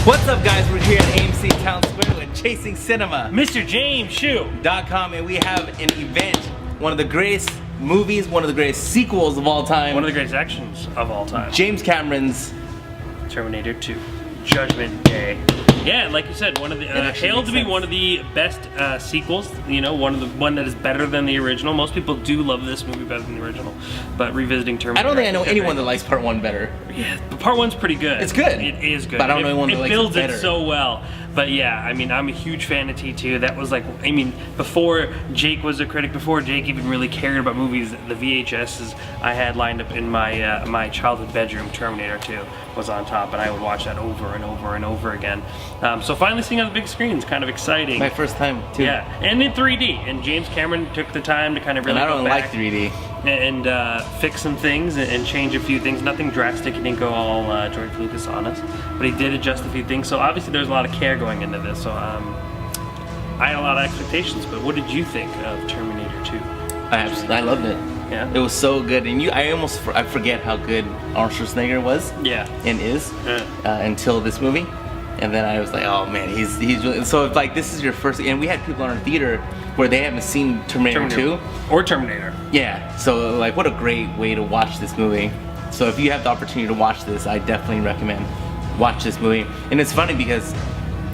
What's up, guys? We're here at AMC Town Square with Chasing Cinema. Mr. James Hsu.com, and we have an event, one of the greatest movies, one of the greatest sequels of all time. One of the greatest actions of all time. James Cameron's Terminator 2, Judgment Day. Yeah, like you said, one of the hailed to be one of the best sequels. You know, one that is better than the original. Most people do love this movie better than the original, but revisiting Terminator. I don't think I know anyone that likes Part 1 better. Yeah, but Part 1's pretty good. It's good. It is good. But I don't know anyone that likes it better. It builds it so well. But yeah, I mean, I'm a huge fan of T2. That was like, I mean, before Jake was a critic, before Jake even really cared about movies, the VHSs I had lined up in my my childhood bedroom, Terminator 2 was on top, and I would watch that over and over and over again. So finally seeing it on the big screen is kind of exciting. My first time too. Yeah, and in 3D. And James Cameron took the time to kind of really and I don't go back like 3D. And fix some things and change a few things. Nothing drastic. He didn't go all George Lucas on us, but he did adjust a few things. So obviously there's a lot of care going into this. So I had a lot of expectations. But what did you think of Terminator 2? I loved it. Yeah. It was so good, and I forget how good Arnold Schwarzenegger was. Yeah. And is until this movie, and then I was like, oh man, he's really, so if like this is your first, and we had people in our theater where they haven't seen Terminator 2 or Terminator. Yeah. So like, what a great way to watch this movie. So if you have the opportunity to watch this, I definitely recommend watch this movie. And it's funny because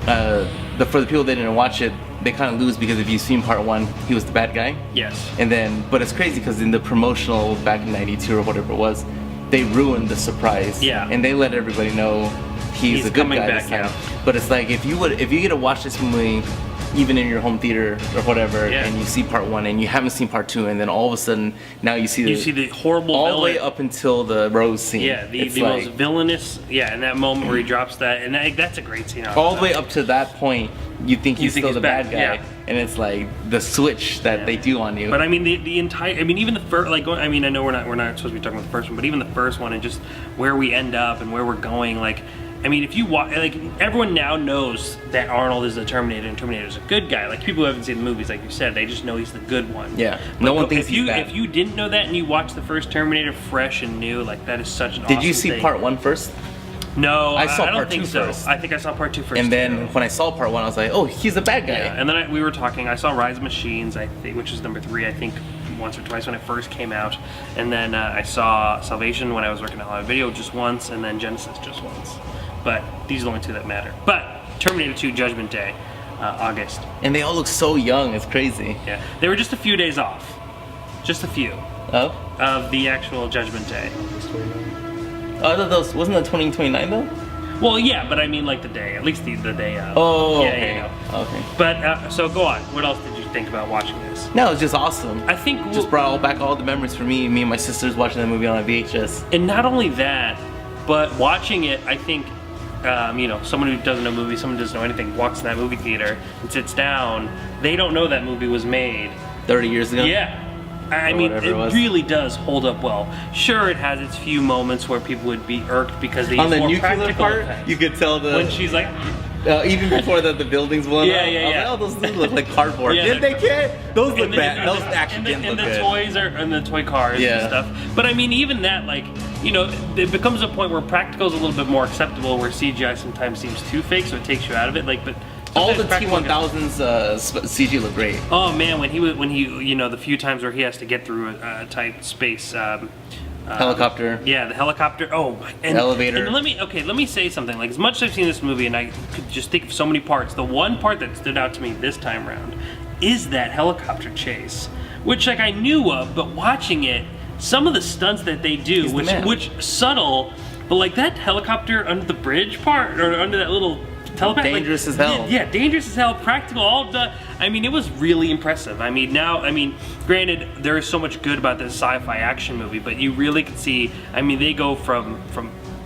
for the people that didn't watch it, they kind of lose, because if you've seen Part 1, he was the bad guy. Yes. And then, but it's crazy because in the promotional back in '92 or whatever it was, they ruined the surprise. Yeah. And they let everybody know he's a good guy this time. But it's like, if you get to watch this movie, even in your home theater or whatever, and you see Part 1 and you haven't seen Part 2, and then all of a sudden now you see the horrible all villain. the way up until the Rose scene. Yeah, the like, most villainous. Yeah, in that moment where he drops that, and that's a great scene. All the way up to that point, you think he's still the bad guy, yeah. And it's like the switch that they do on you. But I mean, the entire, I mean, even the first, like, I mean, I know we're not supposed to be talking about the first one, but even the first one and just where we end up and where we're going, like, I mean, if you watch, like, everyone now knows that Arnold is the Terminator and Terminator is a good guy. Like, people who haven't seen the movies, like you said, they just know he's the good one. Yeah, no one thinks he's bad. If you didn't know that and you watched the first Terminator fresh and new, like, that is such an awesome thing. Did you see Part 1 first? No, I saw don't Part think 2 so. first. I think I saw Part 2 first. And then when I saw Part 1, I was like, oh, he's a bad guy. Yeah, and then we were talking, I saw Rise of Machines, I think, which is number 3, I think, once or twice when it first came out. And then I saw Salvation when I was working at Live Video just once, and then Genesis just once. But these are the only 2 that matter. But Terminator 2 Judgment Day, August. And they all look so young, it's crazy. Yeah, they were just a few days off. Just a few. Oh? Of the actual Judgment Day. Oh, I thought those, wasn't that 2029 though? Well, yeah, but I mean like the day, at least the day of. Oh, yeah, okay. Yeah. Okay. But, so go on. What else did you think about watching this? No, it was just awesome. I think it just brought back all the memories for me and my sisters watching that movie on a VHS. And not only that, but watching it, I think, you know, someone who doesn't know movies, someone who doesn't know anything, walks in that movie theater and sits down, they don't know that movie was made 30 years ago? Yeah. I mean, it really does hold up well. Sure, it has its few moments where people would be irked because they use more nuclear part, effects. you could tell when she's like, even before the buildings blown up. Yeah. Like, oh, those look like cardboard. Didn't they, kid? Those look bad. Those actually didn't look good. And the toys and the toy cars and stuff. But I mean, even that, like, you know, it becomes a point where practical is a little bit more acceptable, where CGI sometimes seems too fake, so it takes you out of it. Like, but all the T-1000s CG look great. Oh man, when he you know, the few times where he has to get through a tight space. Helicopter. Yeah, the helicopter. Oh, and elevator. And let me say something. Like, as much as I've seen this movie and I could just think of so many parts, the one part that stood out to me this time around is that helicopter chase, which, like, I knew of, but watching it, some of the stunts that they do, which subtle, but like that helicopter under the bridge part or under that little telepath, dangerous as hell. Yeah, dangerous as hell. Practical, all done. I mean, it was really impressive. I mean, granted, there is so much good about this sci-fi action movie, but you really can see. I mean, they go from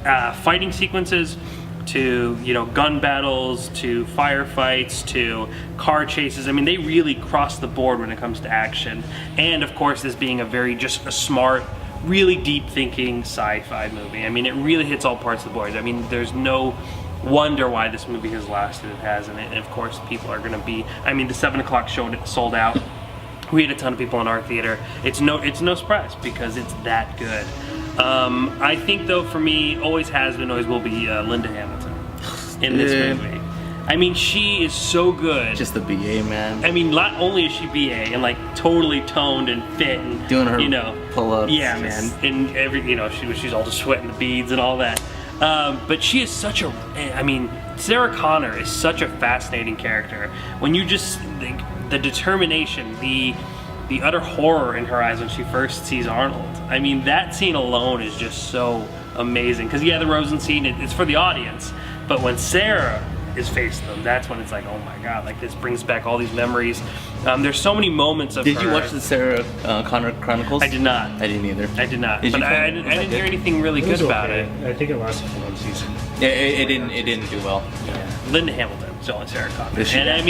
fighting sequences to, you know, gun battles to firefights to car chases. I mean, they really cross the board when it comes to action. And of course, this being a smart, really deep thinking sci-fi movie. I mean, it really hits all parts of the board. I mean, there's no wonder why this movie has lasted it has, and of course people are going to be, I mean, the 7 o'clock show sold out. We had a ton of people in our theater. It's no surprise because it's that good. I think though, for me, always has been, always will be Linda Hamilton. in this movie. I mean, she is so good. Just the BA, man. I mean, not only is she BA and like totally toned and fit and doing her pull-ups. Yeah, man. And she's all just sweating the beads and all that. But she is such a. I mean, Sarah Connor is such a fascinating character. When you just think the determination, the utter horror in her eyes when she first sees Arnold. I mean, that scene alone is just so amazing. Because the Rosen scene, it's for the audience, but when Sarah is faced them, that's when it's like, oh my god, like this brings back all these memories. There's so many moments of Did you watch the Sarah Connor Chronicles? I did not. I didn't either. I did not. Did but you I didn't hear anything really good about it. I think it lasted for 1 season. Yeah, it didn't do well. Yeah. Linda Hamilton is only Sarah Connor. Is she? And I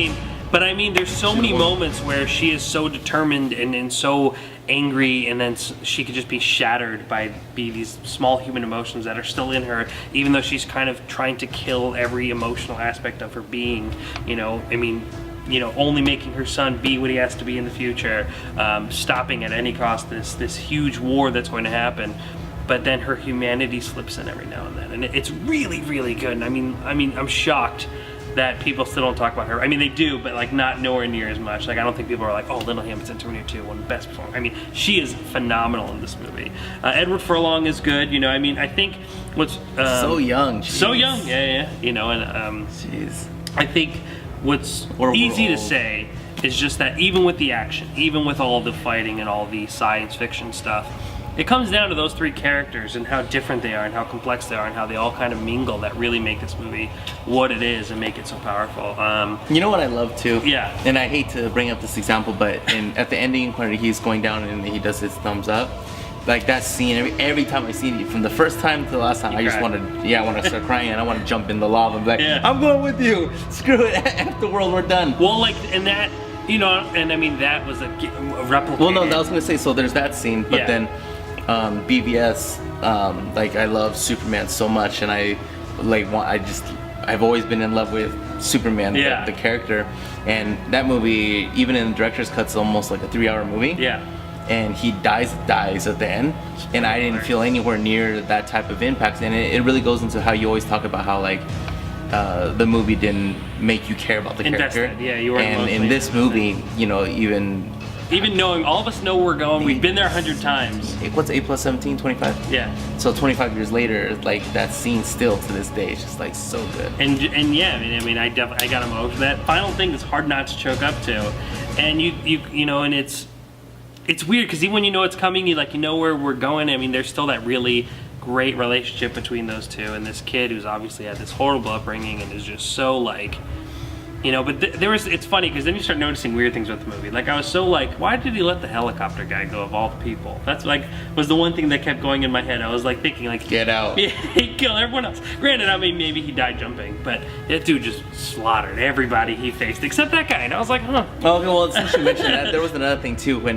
mean, there's so many moments where she is so determined and so angry, and then she could just be shattered by these small human emotions that are still in her, even though she's kind of trying to kill every emotional aspect of her being. Only making her son be what he has to be in the future, stopping at any cost this huge war that's going to happen. But then her humanity slips in every now and then, and it's really, really good. And I mean, I'm shocked that people still don't talk about her. I mean, they do, but like not nowhere near as much. Like I don't think people are like, oh, Linda Hamilton, Terminator 2, one of the best performers. I mean, she is phenomenal in this movie. Edward Furlong is good. I think what's so young. So young, yeah. Jeez. I think what's easy to say is just that even with the action, even with all the fighting and all the science fiction stuff, it comes down to those three characters and how different they are and how complex they are and how they all kind of mingle that really make this movie what it is and make it so powerful. You know what I love too? Yeah. And I hate to bring up this example, but at the ending when he's going down and he does his thumbs up, like that scene, every time I see it, from the first time to the last time, I just want to start crying and I want to jump in the lava and be like, I'm going with you. Screw it. After the world, we're done. Well, like, and that, and I mean, that was a replica. Well, no, I was going to say, so there's that scene, but then BVS, like I love Superman so much, and I've always been in love with Superman, the character, and that movie, even in the director's cut, is almost like a 3-hour movie. Yeah. And he dies at the end, and I didn't feel anywhere near that type of impact. And it really goes into how you always talk about how like the movie didn't make you care about the character. Yeah, you were. And in this movie, even knowing, all of us know where we're going, we've been there 100 times. What's 8 plus 17? 25? Yeah. So 25 years later, like that scene still to this day is just like so good. And yeah, I got emotional. That final thing is hard not to choke up to, and and it's weird because even when you know it's coming, you know where we're going. I mean, there's still that really great relationship between those two, and this kid who's obviously had this horrible upbringing and is just so like. But it's funny because then you start noticing weird things with the movie. Like I was so like, why did he let the helicopter guy go of all the people? That's like was the one thing that kept going in my head. I was like thinking like, get out. Yeah, he killed everyone else. Granted, I mean maybe he died jumping, but that dude just slaughtered everybody he faced except that guy. And I was like, huh. Oh, okay, well since you mentioned that, there was another thing too when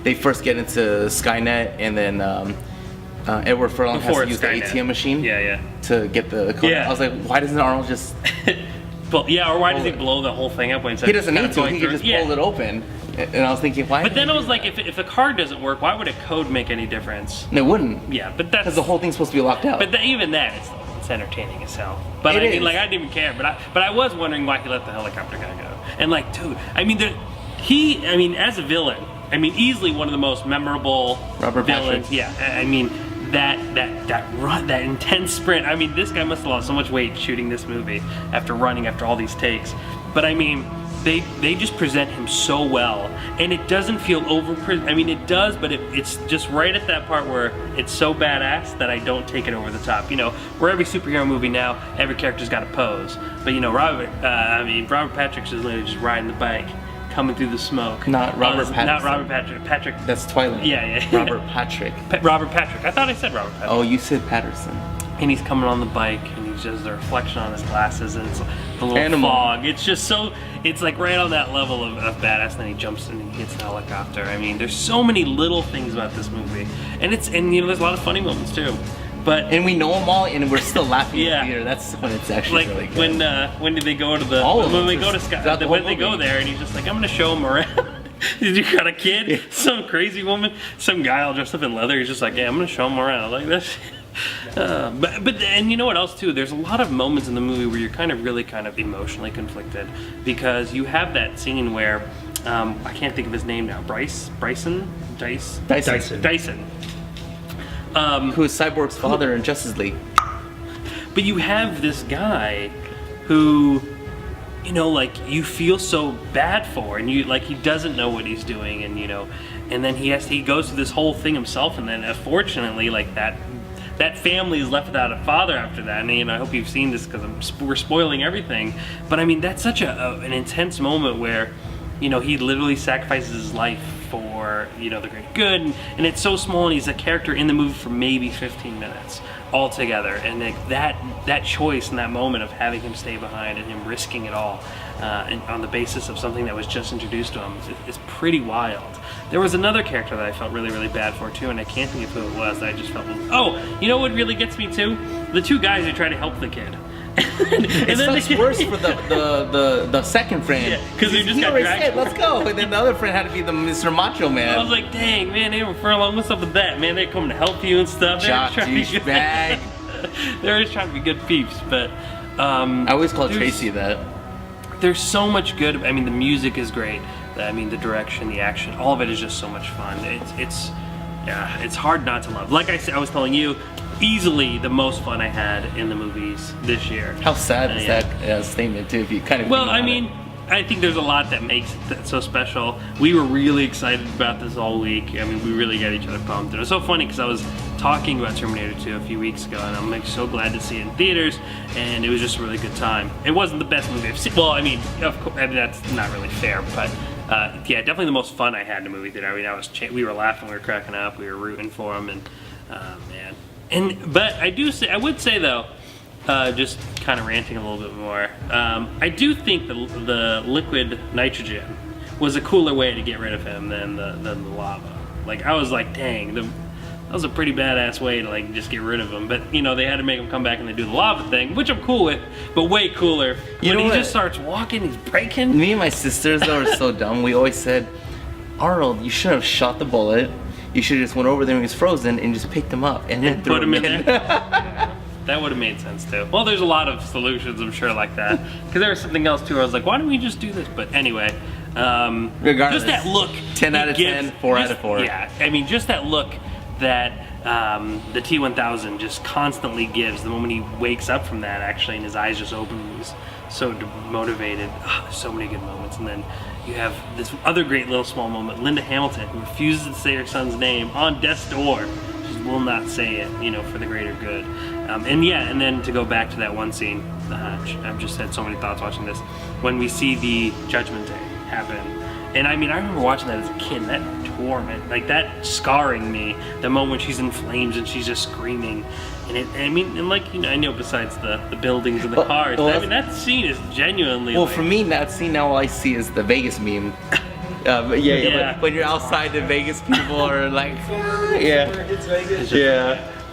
they first get into Skynet and then Edward Furlong has to use the ATM machine. To get the code. I was like, why doesn't Arnold just or why does he blow the whole thing up when he doesn't need to? He can just pull it open. And I was thinking, why? But then I was like, if a card doesn't work, why would a code make any difference? It wouldn't. Yeah, but that's because the whole thing's supposed to be locked out. But even that, it's entertaining as hell. But I didn't even care. But I was wondering why he let the helicopter guy go. And like, dude, I mean, as a villain, easily one of the most memorable villains. Yeah, I mean. That run, that intense sprint. I mean, this guy must have lost so much weight shooting this movie after running after all these takes. But I mean, they just present him so well, and it doesn't feel it does, but it's just right at that part where it's so badass that I don't take it over the top. Where every superhero movie now, every character's got a pose. But Robert Patrick's is literally just riding the bike. Coming through the smoke. Not Robert Patrick. Not Robert Patrick. Patrick. That's Twilight. Yeah. Robert Patrick. Robert Patrick. I thought I said Robert Patrick. Oh, you said Patterson. And he's coming on the bike, and he's just the reflection on his glasses, and it's the little fog. It's just so. It's like right on that level of badass. And then he jumps and he hits the helicopter. I mean, there's so many little things about this movie, and there's a lot of funny moments too. And we know them all, and we're still laughing in the theater. That's when it's actually really good. When did they go to the? When they go to Scott, when they go there, and he's just like, I'm gonna show him around. You got a kid, some crazy woman, some guy all dressed up in leather. He's just like, yeah, I'm gonna show him around. Like But and you know what else too? There's a lot of moments in the movie where you're kind of emotionally conflicted, because you have that scene where I can't think of his name now. Dyson. Who is Cyborg's father in Justice League? But you have this guy who, you know, like you feel so bad for, and you like he doesn't know what he's doing, and you know, and then he goes through this whole thing himself, and then unfortunately, like that family is left without a father after that. And you know, I hope you've seen this because we're spoiling everything. But I mean, that's such an intense moment where, you know, he literally sacrifices his life for, you know, the great good, and it's so small, and he's a character in the movie for maybe 15 minutes altogether, and like that choice in that moment of having him stay behind and him risking it all and on the basis of something that was just introduced to him is pretty wild. There was another character that I felt really bad for too, and I can't think of who it was. That I just felt, oh, you know what really gets me too? The two guys who try to help the kid. It's much worse for the second friend. Because they just got already dragged. said, let's go. And then the other friend had to be the Mr. Macho Man. I was like, dang, man, they were Furlong. What's up with that, man? They're coming to help you and stuff. Douchebag. They're always trying to be good peeps, but I always call Tracy that. There's so much good. I mean, the music is great. I mean, the direction, the action, all of it is just so much fun. It's hard not to love. Like I said, I was telling you, easily the most fun I had in the movies this year. How sad is that statement too? If you kind of well, I mean, I think there's a lot that makes it so special. We were really excited about this all week. I mean, we really got each other pumped. And it was so funny because I was talking about Terminator 2 a few weeks ago, and I'm like so glad to see it in theaters, and it was just a really good time. It wasn't the best movie I've seen. Well, I mean, of course, I mean, that's not really fair, but yeah, definitely the most fun I had in the movie theater. I mean, we were laughing, we were cracking up, we were rooting for him, and man. But I would say though, just kind of ranting a little bit more, I do think the liquid nitrogen was a cooler way to get rid of him than the lava. Like, I was like, dang, that was a pretty badass way to like just get rid of him. But you know, they had to make him come back and they do the lava thing, which I'm cool with, but way cooler when he just starts walking, he's breaking. Me and my sisters though are so dumb. We always said, Arnold, you should have shot the bullet. You should have just went over there when he was frozen and just picked him up and then threw him in there. That would have made sense too. Well, there's a lot of solutions, I'm sure, like that. Because there was something else too. I was like, why don't we just do this? But anyway, regardless, just that look. 10 out of 10, 4 out of 4. Yeah, I mean, just that look that the T-1000 just constantly gives. The moment he wakes up from that, actually, and his eyes just open, he's so motivated. Oh, so many good moments. And then you have this other great little small moment, Linda Hamilton, who refuses to say her son's name on death's door. She will not say it, you know, for the greater good. And yeah, and then to go back to that one scene, I've just had so many thoughts watching this, when we see the Judgment Day happen. And I mean, I remember watching that as a kid, and that tore me, like that scarring me, the moment she's in flames and she's just screaming. And I mean, and like, you know, I know besides the buildings and the cars, I mean, that scene is genuinely well, like, for me, that scene, now all I see is the Vegas meme. But yeah. When you're outside, the Vegas people are like,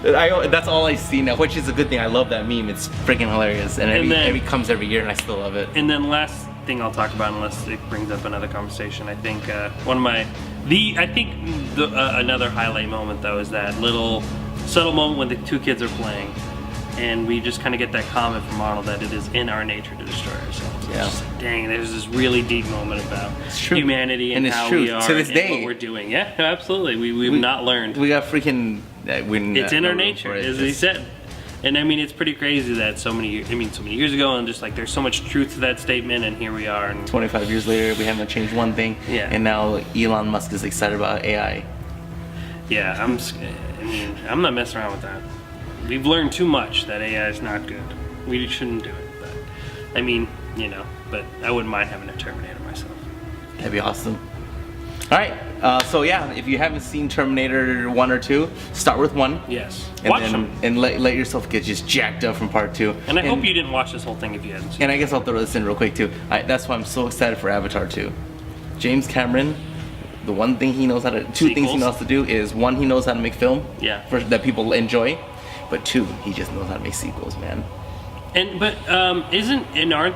that's all I see now, which is a good thing. I love that meme. It's freaking hilarious, and it comes every year, and I still love it. And then last thing I'll talk about, unless it brings up another conversation, I think another highlight moment though is that little subtle moment when the two kids are playing, and we just kind of get that comment from Arnold that it is in our nature to destroy ourselves. Yeah. It's just like, dang, there's this really deep moment about humanity and how we are to this day. what we're doing. Yeah, absolutely. We've not learned. We got freaking. It's in our nature, as he said. And I mean, it's pretty crazy that so many years ago, and just like there's so much truth to that statement, and here we are. And 25 years later, we haven't changed one thing. Yeah. And now Elon Musk is excited about AI. Yeah, I'm not messing around with that. We've learned too much that AI is not good. We shouldn't do it. But I mean, you know, but I wouldn't mind having a Terminator myself. That'd be awesome. All right. So yeah, if you haven't seen Terminator 1 or 2, start with 1. Yes. And Watch then, them. And let yourself get just jacked up from part 2. And I hope you didn't watch this whole thing if you hadn't seen it. And I guess I'll throw this in real quick too. That's why I'm so excited for Avatar 2. James Cameron, the one thing he knows how to, two things he knows how to do is, 1, he knows how to make film that people enjoy, but 2, he just knows how to make sequels, man. Aren't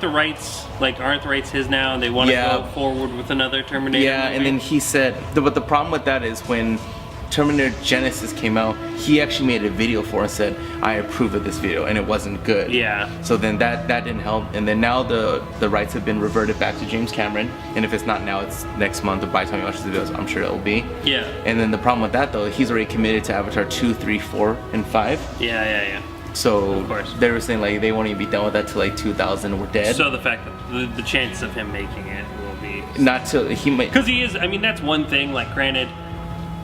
the rights his now, and they want to go forward with another Terminator movie? And then he said, but the problem with that is when Terminator Genesis came out, he actually made a video for it and said, I approve of this video, and it wasn't good. Yeah. So then that didn't help, and then now the rights have been reverted back to James Cameron, and if it's not now, it's next month, or by the time you watch this video, I'm sure it'll be. Yeah. And then the problem with that though, he's already committed to Avatar 2, 3, 4, and 5. Yeah. So Of course. they were saying like they won't even be done with that till like 2000 we're dead. So the fact that the chance of him making it will be Not till he might. because he is. I mean, that's one thing. Like, granted,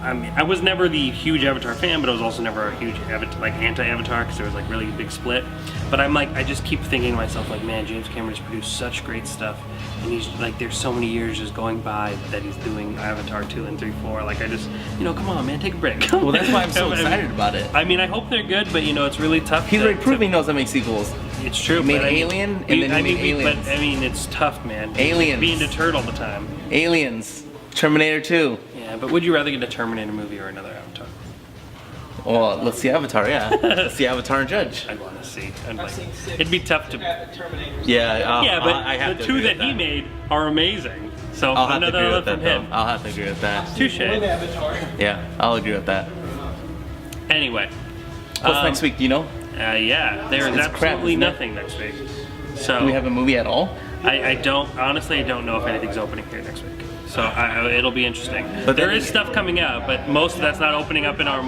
I mean, I was never the huge Avatar fan, but I was also never a huge anti-Avatar because there was like really a big split. But I'm like, I just keep thinking to myself like, man, James Cameron has produced such great stuff, and he's like, there's so many years just going by that he's doing Avatar 2 and 3, 4. Like, I just, come on, man, take a break. Well, that's why I'm so excited about it. I mean, I hope they're good, but it's really tough. He's already proven he knows how to make sequels. It's true. He made but I mean, Alien, and then he made Aliens. But I mean, it's tough, man. Aliens. Being deterred all the time. Aliens, Terminator 2. Yeah, but would you rather get a Terminator movie or another Avatar? Well, let's see Avatar, yeah. Let's see Avatar and judge. I'd want to see. It'd be tough to. Yeah, Yeah, I but have the to two agree that with he made are amazing. So I'll have to another agree one with that from though. him. I'll have to agree with that. Touche. Yeah, I'll agree with that. Anyway. What's next week, do you know? Yeah, there is It's crap, absolutely isn't it? nothing next week. So Do we have a movie at all? I don't know if anything's opening here next week. So it'll be interesting. But There then- is stuff coming out, but most of that's not opening up in our.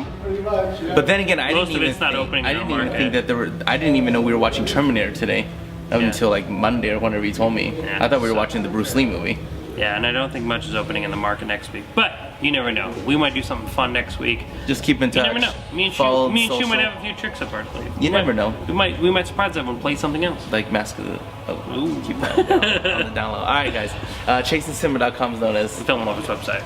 But then again, I Most didn't of even it's not think, opening I in didn't the even market. think that I didn't even know we were watching Terminator today. Up Yeah. until like Monday or whenever you told me. Yeah, I thought we were so- watching the Bruce Lee movie. Yeah, and I don't think much is opening in the market next week. But you never know. We might do something fun next week. Just keep in touch. You never know. Me and Follow Shu might social. have a few tricks up our sleeve. You never know. We might surprise everyone, play something else. Like Mask of the... Oh, keep that down, on the down low. Alright guys, chasingcinema.com is known as... Film Lovers website.